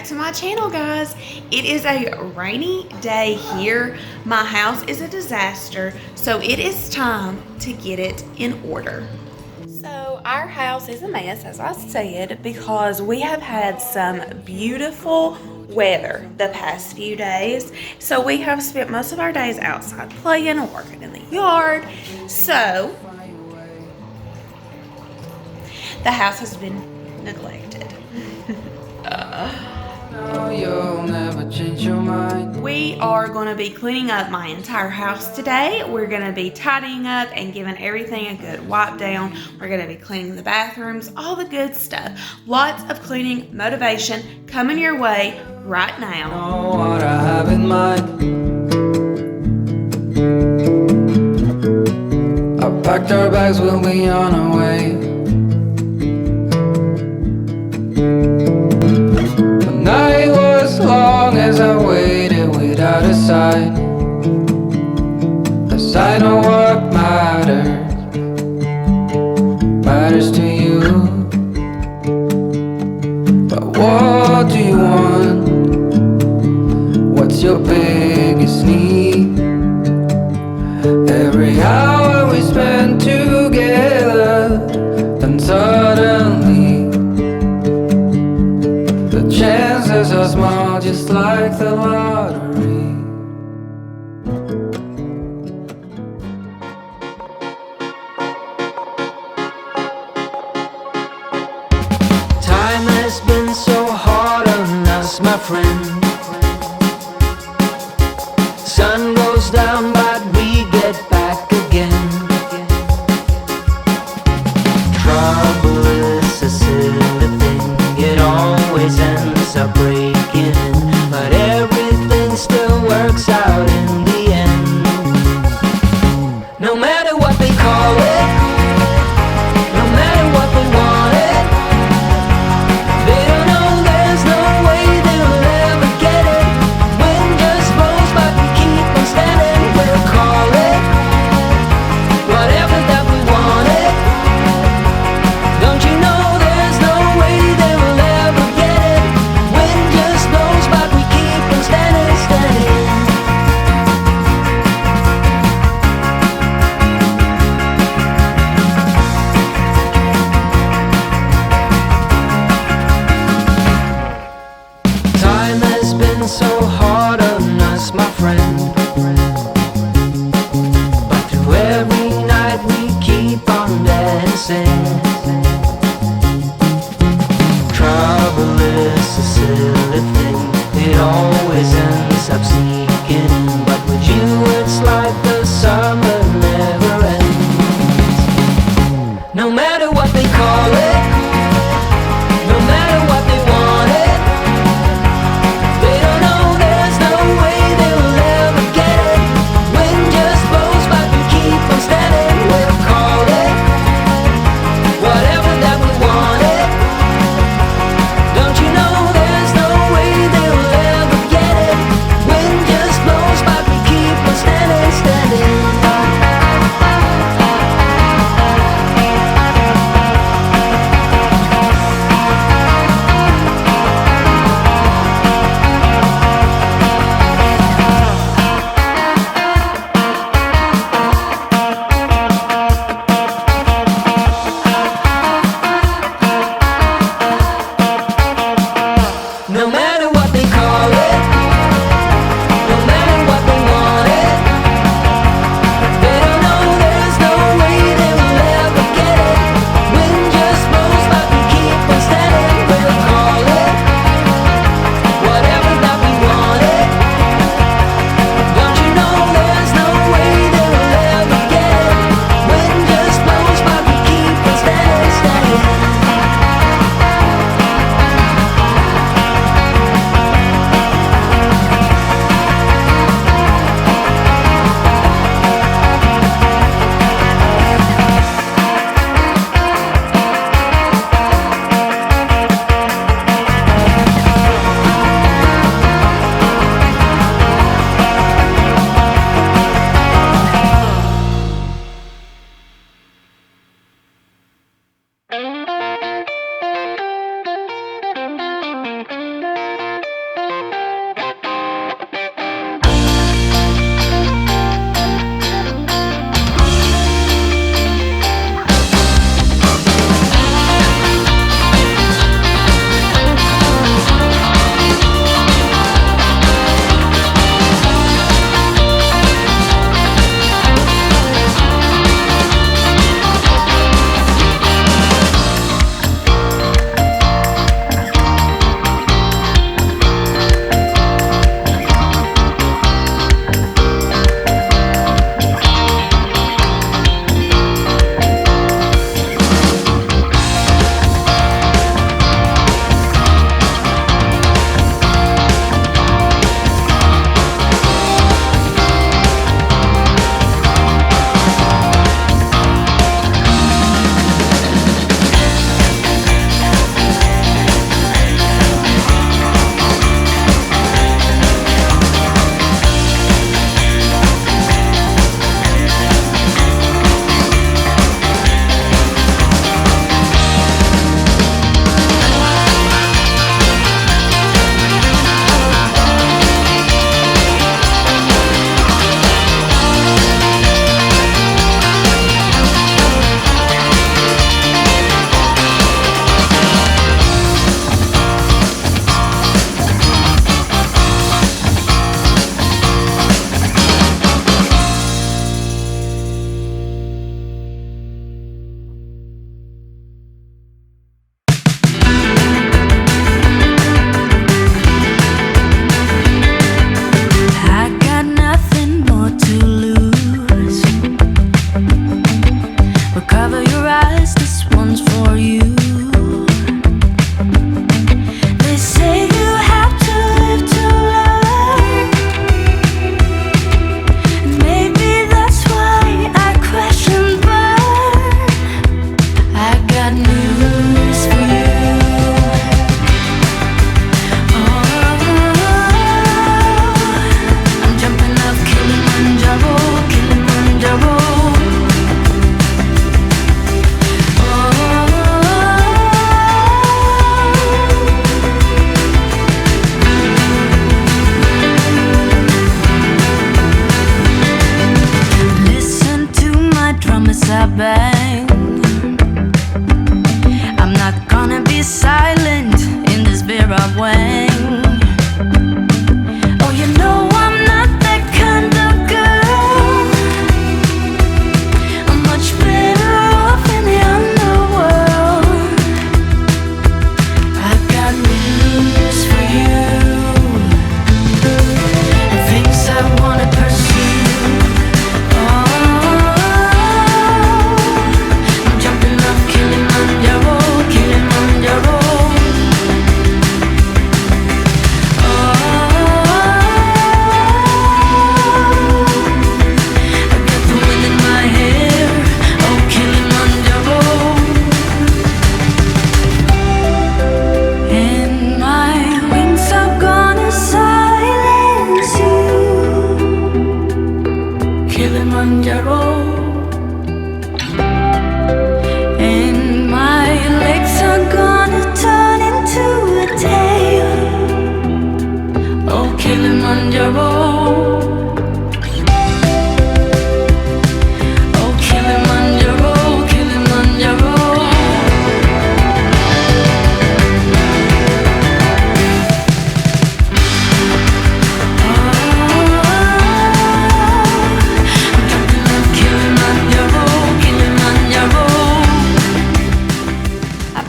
to my channel, guys. It is a rainy day here. My house is a disaster, so it is time to get it in order. So our house is a mess, as I said, because we have had some beautiful weather the past few days. So we have spent most of our days outside playing or working in the yard. So the house has been neglected. You'll never change your mind. We are going to be cleaning up my entire house today. We're going to be tidying up and giving everything a good wipe down. We're going to be cleaning the bathrooms, all the good stuff. Lots of cleaning motivation coming your way right now. Know what I have in mind. I packed our bags, we'll be on our way. The night was long as I waited without a sign. 'Cause I know what matters to you. But what do you want? What's your biggest need? Every hour we spend together, and suddenly the chances are small, just like the lottery. Time has been so hard on us, my friend. Sun goes down, but we get back again. Trouble is a silly thing, it always ends up breaking, but everything still works out in the end. No matter what they call it, no matter what they want it, they don't know there's no way they'll ever get it. Wind just blows, but we keep on standing. We'll call it whatever that we want it. Don't you know there's no way they will ever get it? Wind just blows, but we keep on standing, standing. Time has been so hard on us, my friend. But through every night we keep on dancing. Trouble is a silly thing, it always ends up sneaking in. But with you it's like the summer never ends. No matter what they call it, no matter what they want it, they don't know there's no way they'll ever get it. Wind just blows, but we keep on standing. We'll call it whatever that we want it. Don't you know there's no way they'll ever get it? Wind just blows, but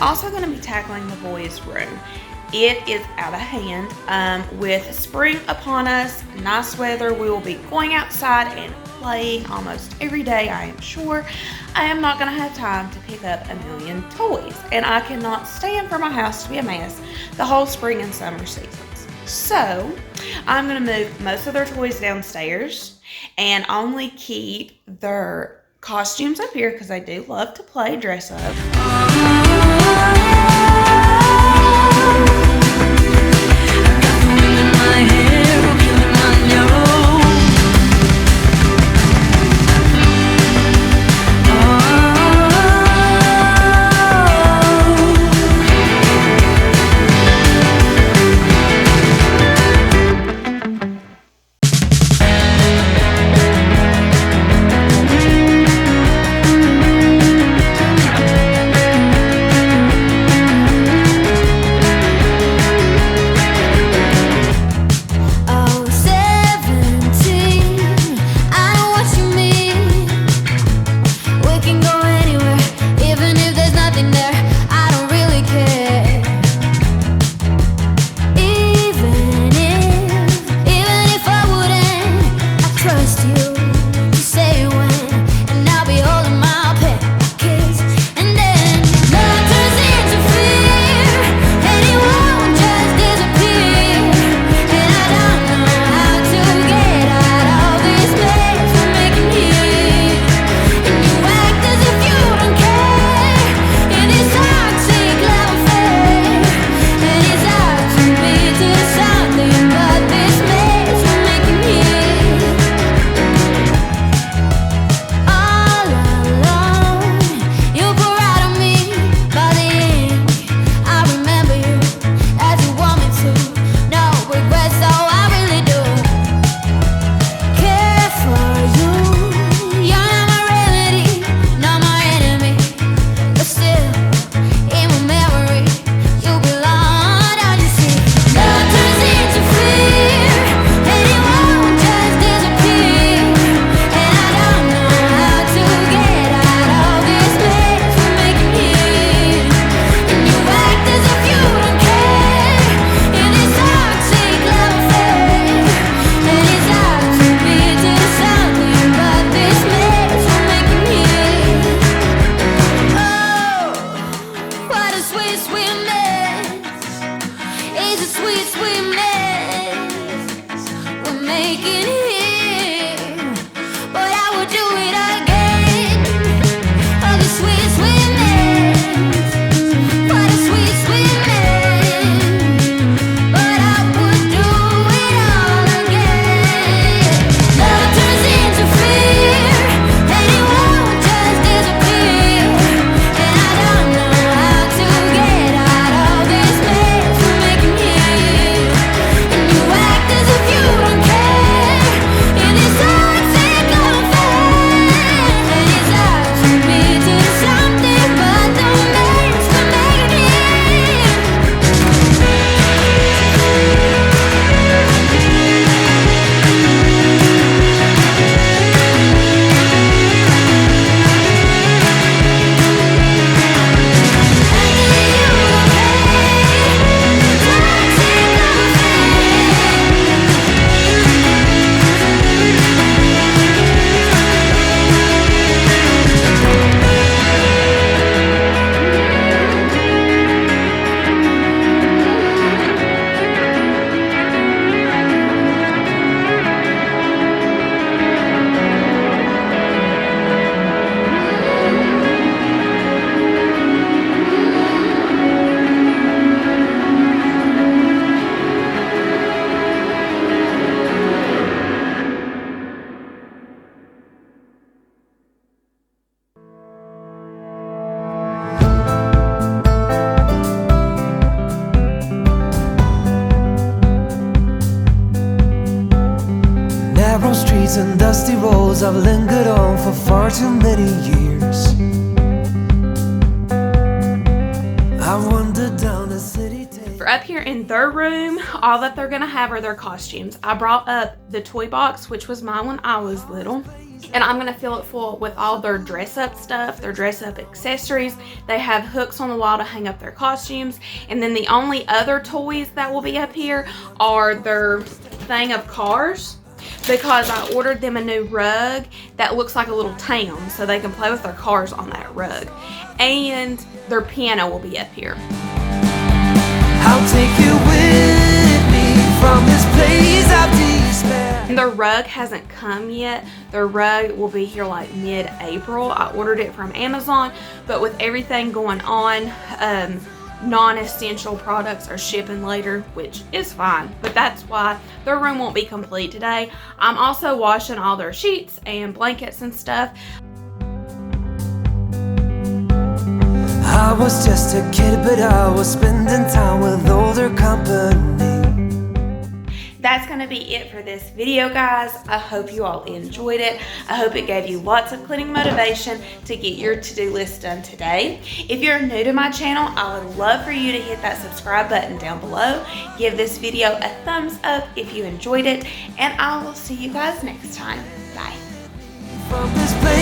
I'm also going to be tackling the boys' room. It is out of hand. With spring upon us, nice weather, we will be going outside and playing almost every day, I am sure. I am not going to have time to pick up a million toys, and I cannot stand for my house to be a mess the whole spring and summer seasons. So I'm going to move most of their toys downstairs and only keep their costumes up here because I do love to play dress up. And dusty roads I've lingered on for far too many years. I've wandered down the city. For up here in their room, all that they're gonna have are their costumes. I brought up the toy box, which was mine when I was little. And I'm gonna fill it full with all their dress up stuff, their dress up accessories. They have hooks on the wall to hang up their costumes. And then the only other toys that will be up here are their thing of cars, because I ordered them a new rug that looks like a little town so they can play with their cars on that rug. And their piano will be up here. I'll take you with me from this place of despair. And the rug hasn't come yet. The rug will be here like mid-April. I ordered it from Amazon, but with everything going on, non-essential products are shipping later, which is fine, but that's why their room won't be complete today. I'm also washing all their sheets and blankets and stuff. I was just a kid, but I was spending time with older company. That's going to be it for this video, guys. I hope you all enjoyed it. I hope it gave you lots of cleaning motivation to get your to-do list done today. If you're new to my channel, I would love for you to hit that subscribe button down below. Give this video a thumbs up if you enjoyed it, and I will see you guys next time. Bye. From this place